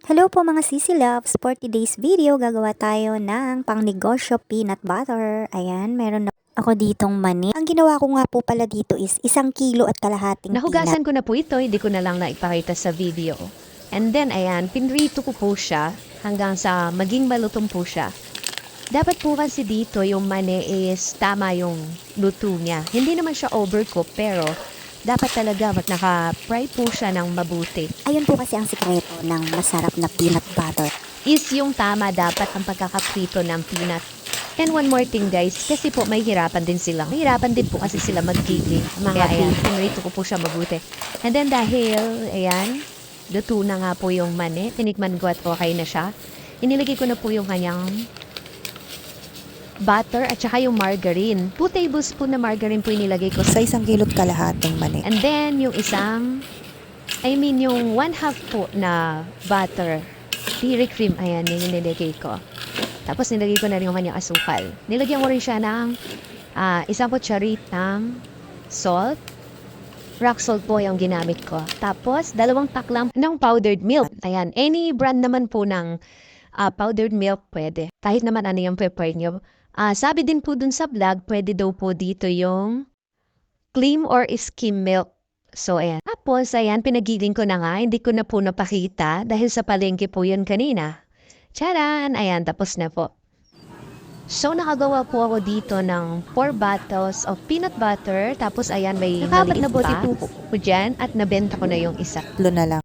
Hello po mga Sisi Loves! For today's video, gagawa tayo ng pangnegosyo peanut butter. Ayan, meron na ako ditong mani. Ang ginawa ko nga po pala dito is 1 kilo at kalahating Nahugasan peanut. ko na po ito, hindi ko na lang naipakita sa video. And then, ayan, pinrito ko po siya hanggang sa maging malutong po siya. Dapat po kasi dito yung mani is tama yung luto niya. Hindi naman siya overcook pero dapat talaga naka-fry po siya ng mabuti. Ayun po kasi ang sikreto ng masarap na peanut butter. Is yung tama dapat ang pagkakaprito ng peanut. And one more thing guys, kasi po may hirapan din sila. May hirapan din po kasi sila mag-giggling. Kaya ayan, pinrito ko po siya mabuti. And then dahil, ayan, luto na nga po yung mani. Tinikman ko at okay na siya. Inilagay ko na po yung kanyang butter at saka yung margarine. 2 tablespoon na margarine po inilagay ko Sa 1 kilo at kalahating mani. And then, yung yung 1/2 po na butter. Dairy cream, ayan, yung nilagay ko. Tapos, nilagay ko na rin yung kanyang asukal. Nilagyan ko rin siya ng 1 kutsarit ng salt. Rock salt po yung ginamit ko. Tapos, 2 pack lang ng powdered milk. Ayan, any brand naman po ng powdered milk pwede. Kahit naman ano yung prepare nyo. Sabi din po dun sa vlog, pwede daw po dito yung cream or skim milk. So, ayan. Tapos, ayan, pinagiling ko na nga. Hindi ko na po napakita dahil sa palengke po yun kanina. Charan! Ayan, tapos na po. So, nakagawa po ako dito ng 4 bottles of peanut butter. Tapos, ayan, may maliit na bote po dyan at nabenta ko na yung isa. Tatlo na lang.